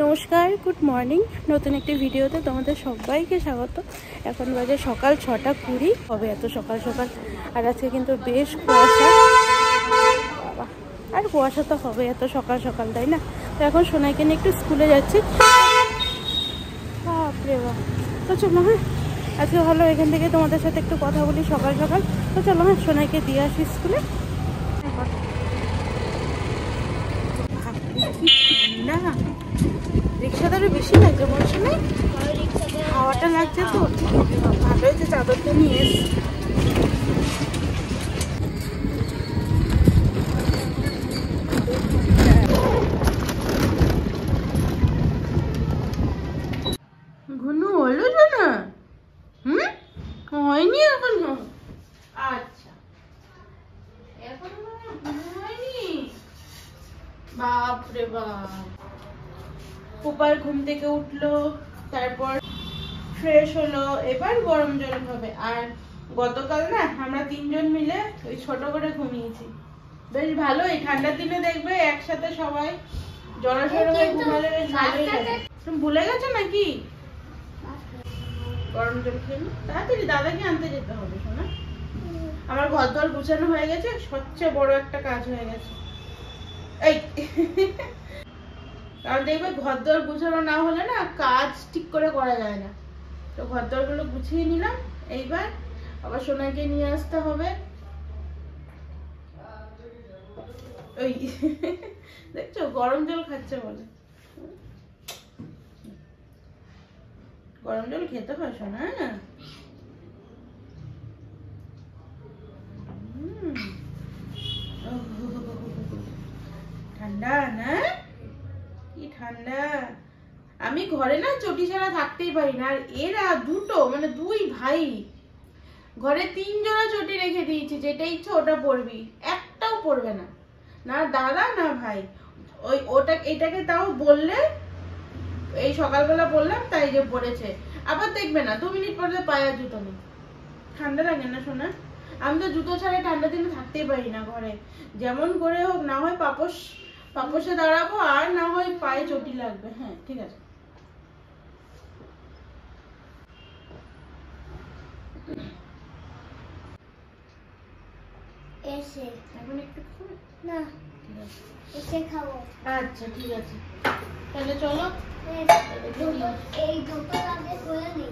নমস্কার, good morning. নতুন একটি ভিডিওতে তোমাদের সবাইকে স্বাগত। এখন বাজে সকাল 6:20 হবে, এত সকাল সকাল। আর আজকে কিন্তু বেশ কুয়াশা, আর কুয়াশা তো হবে এত সকাল সকাল, তাই না? তো এখন সোনাইকে নিয়ে একটু স্কুলে যাচ্ছি। বাপরে বাপ। তো চলো, হ্যাঁ আজকে ভালো এখান থেকে তোমাদের সাথে একটু কথা বলি সকাল সকাল। তো চলো, হ্যাঁ সোনাইকে দিয়ে আসি স্কুলে। না রিক্সাদারে বেশি লাগছে বলছো না? হাওয়াটা লাগছে তো, ভালো হয়েছে চাদরটা নিয়ে এসছি। ঘুনু হলো না? হয়নি এখনো? আচ্ছা, এখনো হয়নি। বাপরে বাপ। পুপার ঘুম থেকে উঠলো, তারপর ফ্রেশ হলো, এবার গরম জল খাবে। আর গতকাল না আমরা 3 জন মিলে ওই ছোট করে ঘুমিয়েছি, বেশ ভালো। এই ঠান্ডার দিনে দেখবে একসাথে সবাই জড়সড় হয়ে ঘুমালে বেশ ভালোই লাগে। তুমি ভুলে গেছো নাকি? গরম জল খেয়ে তাড়াতাড়ি দাদাকে আনতে যেতে হবে শোনা। আমার ঘর দর গুছানো হয়ে গেছে, সবচেয়ে বড় একটা কাজ হয়ে গেছে এই। কারণ দেখবে ঘর দর গুছানো না হলে না কাজ ঠিক করে করা যায় না। তো ঘর দর গুলো গুছিয়ে নিলাম, এইবার আবার সোনাইকে নিয়ে আসতে হবে। ওই দেখছো গরম জল খাচ্ছে বলে। গরম জল খেতে হয় সোনা। ঠান্ডা না? কি ঠান্ডা। আমি ঘরে না চটি ছাড়া থাকতেই পারি না। আর এরা দুটো মানে 2 ভাই, ঘরে 3 জোড়া চটি রেখে দিয়েছি, যেটা ইচ্ছে ওটা পরবি, একটাও পরবে না, না দাদা না ভাই। ওই ওটা এটাকে তাও বললে, এই সকালবেলা বললাম তাই যে পড়েছে, আবার দেখবে না 2 মিনিট পরে পায়ে জুতো নেই। ঠান্ডা লাগে না শোনা? আমি তো জুতো ছাড়া ঠান্ডা দিনে থাকতেই পারি না ঘরে। যেমন করে হোক, না হয় পাপোশে দাঁড়াবো, আর না হয় পায়ে চটি লাগবে। হ্যাঁ ঠিক আছে। এসে এখন একটু না এসে খাবো। আচ্ছা ঠিক আছে, তাহলে চলো। এই দুটো আগে করে নিই।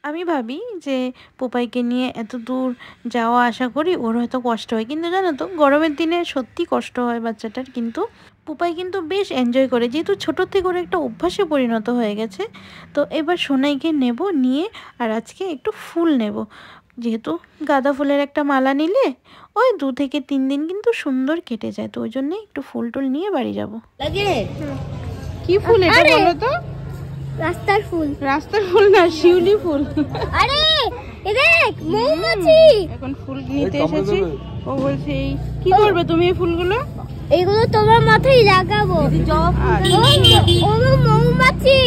আমি ভাবি যে পোপাইকে নিয়ে এত দূর যাওয়া আসা করি, ওর হয়তো কষ্ট হয়, কিন্তু জানো তো গরমের দিনে সত্যি কষ্ট হয় বাচ্চাটার। কিন্তু পোপাই কিন্তু বেশ এনজয় করে, যেহেতু ছোটোর থেকে ওর একটা অভ্যাসে পরিণত হয়ে গেছে। তো এবার সোনাইকে নেব, নিয়ে আর আজকে একটু ফুল নেব, যেহেতু গাঁদা ফুলের একটা মালা নিলে ওই 2 থেকে 3 দিন কিন্তু সুন্দর কেটে যায়। তো ওই জন্যে একটু ফুল টুল নিয়ে বাড়ি যাব। লাগে কি ফুল এটা বলো তো? রাস্তার ফুল। রাস্তার ফুল না, শিউলি ফুল। আরে এ দেখ মৌমাছি। এখন ফুল নিতে এসেছি। ও বলছে এই কি করবে তুমি এই ফুলগুলো? এইগুলো তোমার মাথায় লাগাবো। ও মৌমাছি।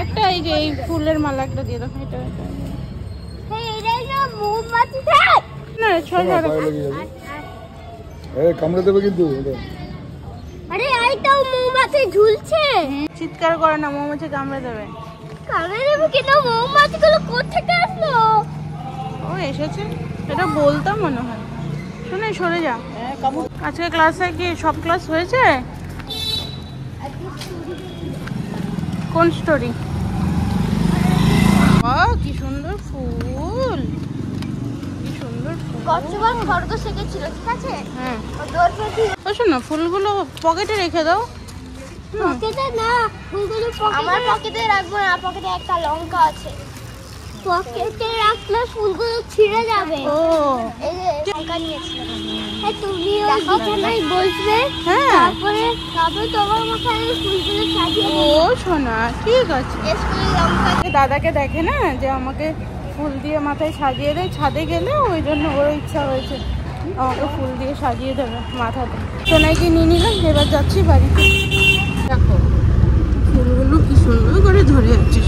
একটা এই যে এই ফুলের মালা একটা দিয়ে দাও। এটা এটাই না মৌমাছি। না ছড়া কামড়ে দেবে কিন্তু। আরে এইটাও মৌমাছি ঝুলছে। চিৎকার করে না, মৌমাছি কামড়ে দেবে। কামড়ে দেবে কিন্তু মৌমাছিগুলো কোথা থেকে আসলো? ও এসেছে, এটা বলতাম মনে হয়। শুনে সরে যা। আজকে ক্লাসে কি সব ক্লাস হয়েছে? কোন স্টোরি? কি সুন্দর ফুল, কি সুন্দর ফুল। গতবার খরগোশ এসেছিল, ঠিক আছে? হ্যাঁ ও শোনো, ফুলগুলো পকেটে রেখে দাও। পকেটে না, ফুলগুলো আমার পকেটে রাখবো না, পকেটে একটা লঙ্কা আছে। পকেটে রাখলে ফুলগুলো ছিঁড়ে যাবে। ও এই যে লঙ্কা নিয়েছিলাম। তুমি ওই বিছানায় বসবে, তারপরে তোমার মাথায় ফুলগুলো সাজিয়ে ও শোনা, ঠিক আছে। দাদাকে দেখে না যে আমাকে ফুল দিয়ে মাথায় সাজিয়ে দেয়, ছাদে গেলে ওই জন্য ওর ইচ্ছা হয়েছে আমাকে ফুল দিয়ে সাজিয়ে দেবে মাথাতে। সোনাইকে নিয়ে নিলাম, এবার যাচ্ছি বাড়িতে। দেখো ফুলগুলো কি সুন্দর করে ধরে যাচ্ছে।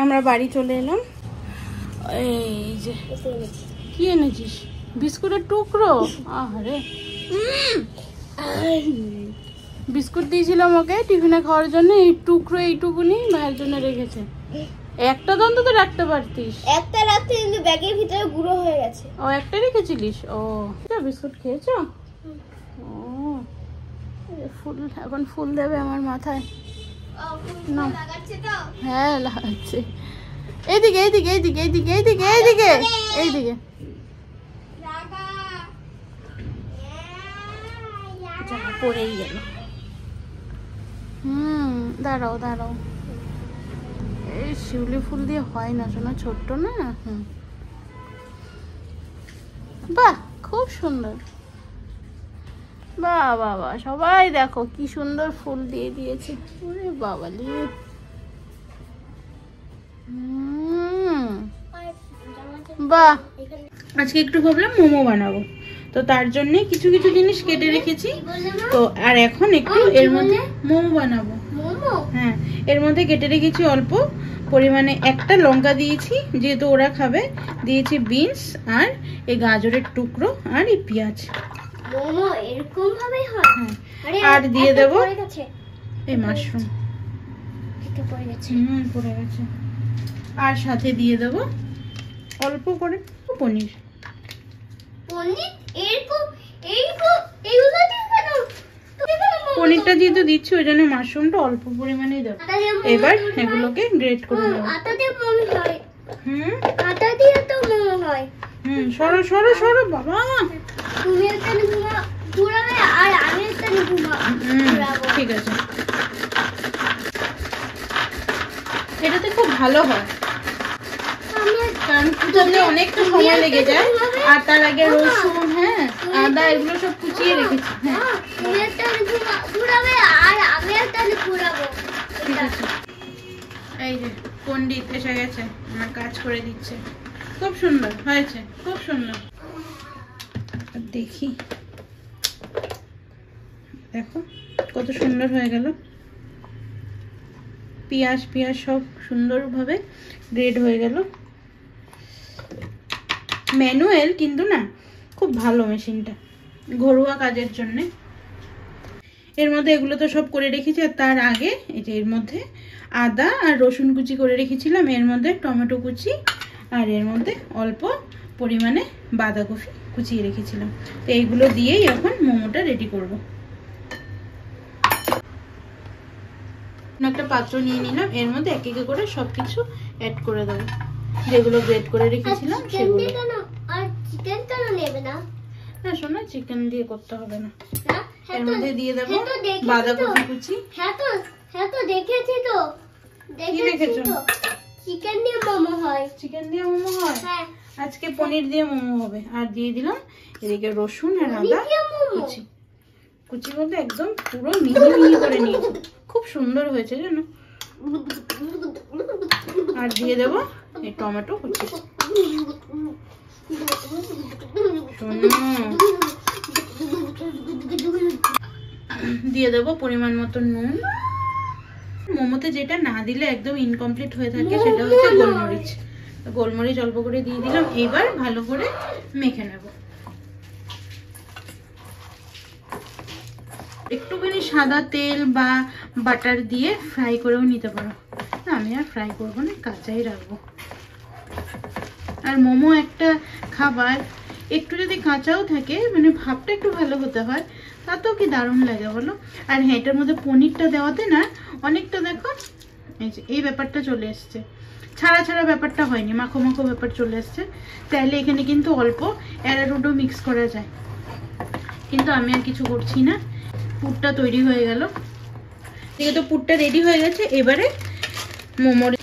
আমরা বাড়ি চলে এলাম। এই যে কি এনেছিস? বিস্কুটের টুকরো। আরে বিস্কুট দিয়েছিলাম ওকে টিফিনে খাওয়ার জন্য, এই টুকরো এইটুকুনি মায়ের জন্য রেখেছে। একটা তো অন্তত রাখতে পারতিস। একটা রাখতে কিন্তু ব্যাগের ভিতরে গুঁড়ো হয়ে গেছে। ও একটা রেখেছিলিস? ও বিস্কুট খেয়েছো? ও ফুল, এখন ফুল দেবে আমার মাথায়। হ্যাঁ লাগাচ্ছে। এইদিকে এইদিকে এইদিকে এইদিকে এইদিকে এইদিকে এইদিকে। পড়েই গেল। দাঁড়াও দাঁড়াও, এই শিউলি ফুল দিয়ে হয় না শোনা, ছোট্ট না। বাহ খুব সুন্দর। বাহ বাহ বাহ, সবাই দেখো কি সুন্দর ফুল দিয়ে দিয়েছে। ওরে বাবালি। বাহ, আজকে একটু ভাবলাম মোমো বানাবো, তো তার জন্য কিছু কিছু জিনিস কেটে রেখেছি। তো আর এখন একটু এর মধ্যে মোমো বানাবো। হ্যাঁ, এর মধ্যে কেটে রেখেছি অল্প পরিমাণে, একটা লঙ্কা দিয়েছি যেহেতু ওরা খাবে, দিয়েছি বিনস আর এই গাজরের টুকরো আর এই পেঁয়াজ। মোমো এরকম ভাবেই হয়। হ্যাঁ, আর দিয়ে দেবো এই মাশরুম। পড়ে গেছে। আর সাথে দিয়ে দেবো অল্প করে পনির। পনিরটা যেহেতু দিচ্ছি ওই জন্য মাশরুমটা অল্প পরিমাণেই দেবো। এবার এগুলোকে গ্রেট করে নেবো। সরো সরো সরো বাবা। ঠিক আছে, এটাতে খুব ভালো হয় কারণ কুচাতে অনেকটা সময় লেগে যায়। আর তার আগে রসুন, হ্যাঁ আদা এগুলো সব কুচিয়ে রেখেছি। হ্যাঁ ঠিক আছে। এই যে পণ্ডিত এসে গেছে, আমার কাজ করে দিচ্ছে। খুব সুন্দর হয়েছে, খুব সুন্দর। দেখি, দেখো কত সুন্দর হয়ে গেল। পেঁয়াজ পেঁয়াজ সব সুন্দরভাবে গ্রেড হয়ে গেল। ম্যানুয়াল কিন্তু না, খুব ভালো মেশিনটা ঘরোয়া কাজের জন্য। এর মধ্যে এগুলো তো সব করে রেখেছি। আর তার আগে এই যে এর মধ্যে আদা আর রসুন কুচি করে রেখেছিলাম, এর মধ্যে টমেটো কুচি, আর এর মধ্যে অল্প পরিমাণে বাঁধাকপি কুচিয়ে রেখেছিলাম। তো এইগুলো দিয়েই এখন মোমোটা রেডি করব। একটা পাত্র নিয়ে নিলাম, এর মধ্যে এক এক করে সবকিছু অ্যাড করে দেবো, যেগুলো গ্রেট করে রেখেছিলাম সেগুলো। আর চিকেন কেন নেবে না? না শোনো, চিকেন দিয়ে করতে হবে না। এর মধ্যে দিয়ে দেবো বাঁধাকপি কুচি। হ্যাঁ তো দেখেছি তো। কি দেখেছো? চিকেন দিয়ে মোমো হয়। চিকেন দিয়ে মোমো হয়? হ্যাঁ, আজকে পনির দিয়ে মোমো হবে। আর দিয়ে দিলাম এদিকে রসুন আর আদা কুচি। কুচি বলতে একদম পুরো মিহি মিহি করে নিয়েছি, খুব সুন্দর হয়েছে জানো। আর দিয়ে দেবো এই টমেটো কুচি। দিয়ে দেবো পরিমাণ মতো নুন। মোমোতে যেটা না দিলে একদম ইনকমপ্লিট হয়ে থাকে সেটা হচ্ছে গোলমরিচ। গোলমরিচ অল্প করে দিয়ে দিলাম। এবার ভালো করে মেখে নেব। একটুখানি সাদা তেল বা বাটার দিয়ে ফ্রাই করেও নিতে পারো। আমি আর ফ্রাই করবো না, কাঁচাই রাখবো। আর মোমো একটা খাবার একটু যদি কাঁচাও থাকে, মানে ভাবটা একটু ভালো হতে হয়, তাতেও কি দারুণ লাগে বলো। আর হ্যাঁ, এটার মধ্যে পনিরটা দেওয়াতে না অনেকটা দেখো এই ব্যাপারটা চলে এসছে, ছাড়া ছাড়া ব্যাপারটা হয়নি, মাখো মাখো ব্যাপার চলে এসছে। তাহলে এখানে কিন্তু অল্প অ্যারারুটও মিক্স করা যায়, কিন্তু আমি আর কিছু করছি না। পুরটা তৈরি হয়ে গেল। ঠিক আছে, তো পুরটা রেডি হয়ে গেছে।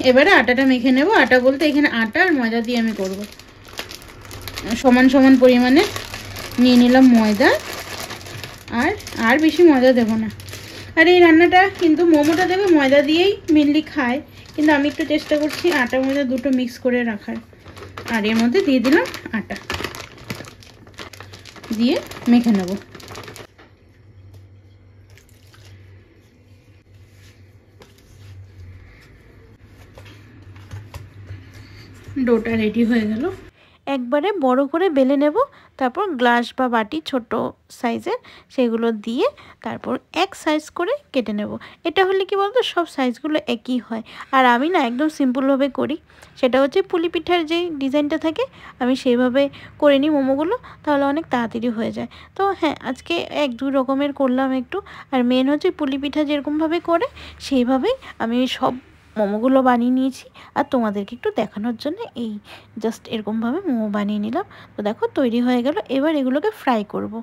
এবারে আটাটা মেখে নেব। আটা বলতে এখানে আটা আর ময়দা দিয়ে আমি করব। সমান সমান পরিমাণে নিয়ে নিলাম ময়দা, আর বেশি ময়দা দেব না। আর এই রান্নাটা কিন্তু মোমোটা দেবে ময়দা দিয়েই মেনলি খায়, কিন্তু আমি একটু চেষ্টা করছি আটা ময়দা দুটো মিক্স করে রাখার। আর এর মধ্যে দিয়ে দিলাম আটা, দিয়ে মেখে নেব। ডোটা রেডি হয়ে গেল। একবারে বড় করে বেলে নেব, তারপর গ্লাস বা বাটি ছোট সাইজের সেগুলো দিয়ে তারপর এক সাইজ করে কেটে নেব। এটা হলে কি বলতো সব সাইজগুলো একই হয়। আর আমি না একদম সিম্পলভাবে করি, সেটা হচ্ছে পুলি পিঠার যেই ডিজাইনটা থাকে আমি সেইভাবে করে নিই মোমোগুলো, তাহলে অনেক তাড়াতাড়ি হয়ে যায়। তো হ্যাঁ, আজকে 1-2 রকমের করলাম একটু। আর মেন হচ্ছে পুলি পিঠা যেরকমভাবে করে সেইভাবেই আমি সব মোমোগুলো বানিয়ে নিয়েছি। আর তোমাদেরকে একটু দেখানোর জন্য এই জাস্ট এরকমভাবে মোমো বানিয়ে নিলাম। তো দেখো তৈরি হয়ে গেল। এবার এগুলোকে ফ্রাই করব।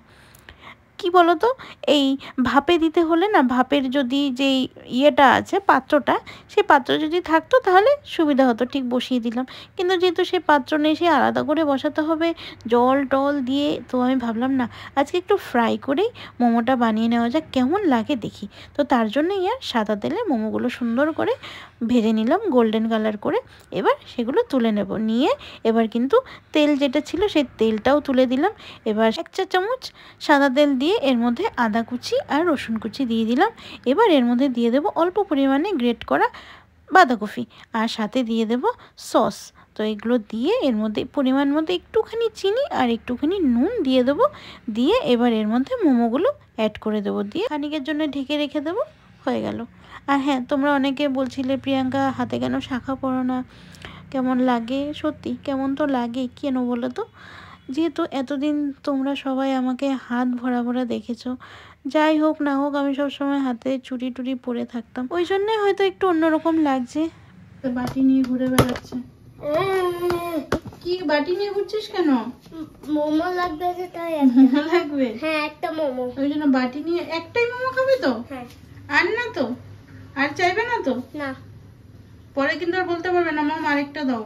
কি বলো তো, এই ভাপে দিতে হলে না, ভাপের যদি যেই ইয়েটা আছে পাত্রটা, সেই পাত্র যদি থাকতো তাহলে সুবিধা হতো, ঠিক বসিয়ে দিলাম। কিন্তু যেহেতু সেই পাত্র নেই, সে আলাদা করে বসাতে হবে জল টল দিয়ে। তো আমি ভাবলাম না, আজকে একটু ফ্রাই করেই মোমোটা বানিয়ে নেওয়া যাক, কেমন লাগে দেখি। তো তার জন্যই আর সাদা তেলে মোমোগুলো সুন্দর করে ভেজে নিলাম গোল্ডেন কালার করে। এবার সেগুলো তুলে নেব। নিয়ে এবার কিন্তু তেল যেটা ছিল সেই তেলটাও তুলে দিলাম। এবার 1 চা চামচ সাদা তেল দিয়ে এর মধ্যে আদা কুচি আর রসুন কুচি দিয়ে দিলাম। এবার এর মধ্যে দিয়ে দেব অল্প পরিমাণে গ্রেট করা বাঁধাকপি, আর সাথে দিয়ে দেব সস। তো এগুলো দিয়ে এর মধ্যে পরিমাণ মতো একটুখানি চিনি আর একটুখানি নুন দিয়ে দেবো। দিয়ে এবার এর মধ্যে মোমোগুলো অ্যাড করে দেবো, দিয়ে খানিকের জন্য ঢেকে রেখে দেবো। হয়ে গেল। আর হ্যাঁ, তোমরা অনেকে বলছিলে প্রিয়াঙ্কা হাতে কেন শাখা পরো না, কেমন লাগে? সত্যি কেমন তো লাগে, কেন বলো তো? যেহেতু এতদিন তোমরা সবাই আমাকে হাত ভরা ভরা দেখেছো, যাই হোক না হোক আমি সবসময় হাতে চুড়ি টুড়ি পরে থাকতাম, ওই জন্যে হয়তো একটু অন্যরকম লাগছে। বাটি নিয়ে ঘুরে বেড়াচ্ছে। কি বাটি নিয়ে ঘুরছিস কেন? মোমো লাগবে যে, তাই মোমো লাগবে? হ্যাঁ, একটা মোমো। ওই জন্য বাটি নিয়ে। একটাই মোমো খাবে তো? হ্যাঁ। আর না তো? আর চাইবে না তো? না। পরে কিন্তু আর বলতে পারবে না মাম আরেকটা দাও,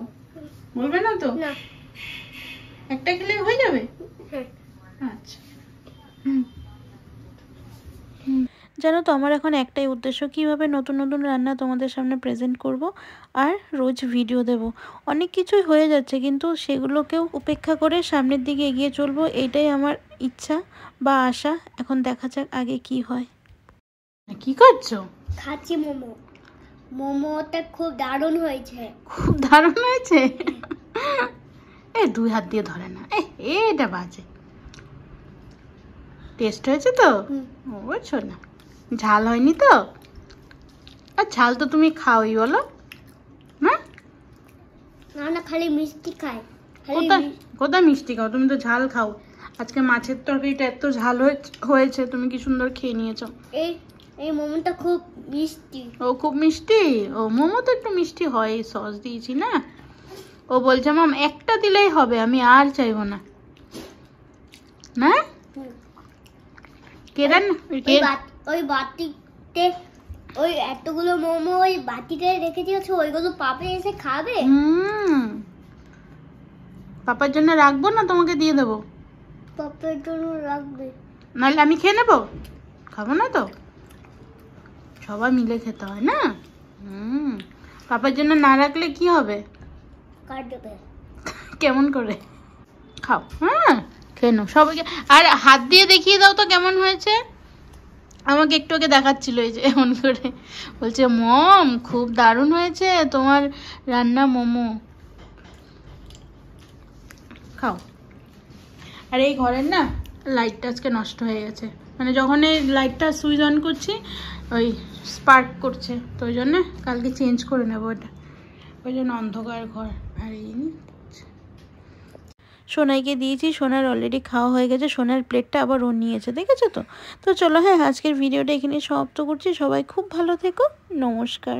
বলবে না তো? না। একটা খেলে হয়ে যাবে? হ্যাঁ। আচ্ছা। জানো তো, আমার এখন একটাই উদ্দেশ্য, কিভাবে নতুন নতুন রান্না তোমাদের সামনে প্রেজেন্ট করব আর রোজ ভিডিও দেব। অনেক কিছুই হয়ে যাচ্ছে, কিন্তু সেগুলোকেও উপেক্ষা করে সামনের দিকে এগিয়ে চলবো, এইটাই আমার ইচ্ছা বা আশা। এখন দেখা যাক আগে কি হয়। কি করছো? খাচ্ছি মোমো। মোমোটা খুব দারুণ হয়েছে। খুব দারুণ হয়েছে? এই 2 হাত দিয়ে ধরে না, এটা বাজে। টেস্ট হয়েছে তো? ও শোনা, ঝাল হয়নি তো? আর ঝাল তো তুমি খাওই বলো না? না না, খালি মিষ্টি খাই। কোথায় মিষ্টি খাও? তুমি তো ঝাল খাও। আজকে মাছের তরকারিটা এত ঝাল হয়েছে, তুমি কি সুন্দর খেয়ে নিয়েছো। এই মোমোটা খুব মিষ্টি। ও খুব মিষ্টি? ও মোমো তো একটু মিষ্টি হয়, সস দিয়েছি না। ও বলছে মাম একটা দিলেই হবে, আমি আর চাইবো না। না কেরান ওই বাটিতে ওই এতগুলো মোমো ওই বাটিতে রেখে দিয়েছে, ওইগুলো পাপে এসে খাবে। পাপার জন্য রাখবো না তোমাকে দিয়ে দেবো? পাপের জন্য রাখবে, নাহলে আমি খেয়ে নেবো। খাবো না তো, সবাই মিলে খেতে হয় না। পাপার জন্য না রাখলে কি হবে? কাটবে। কেমন করে? খাও, হ্যাঁ খেয়ে নাও সবাইকে। আর হাত দিয়ে দেখিয়ে দাও তো কেমন হয়েছে। আমাকে একটু আগে দেখাচ্ছিল, এই যে এমন করে বলছে মম খুব দারুণ হয়েছে তোমার রান্না মোমো। খাও। আর এই ঘরের না লাইটটা আজকে নষ্ট হয়ে গেছে, মানে যখন এই লাইটটা সুইচ অন করছি ওই স্পার্ক করছে, তো ওই জন্য কালকে চেঞ্জ করে নেবো এটা, ওই জন্য অন্ধকার ঘর। আর এই সোনাইকে দিয়েছি, সোনার অলরেডি খাওয়া হয়ে গেছে, সোনার প্লেটটা আবার ও নিয়েছে, দেখেছো তো। তো চলো, হ্যাঁ আজকের ভিডিওটা এখানে সমাপ্ত করছি। সবাই খুব ভালো থেকো, নমস্কার।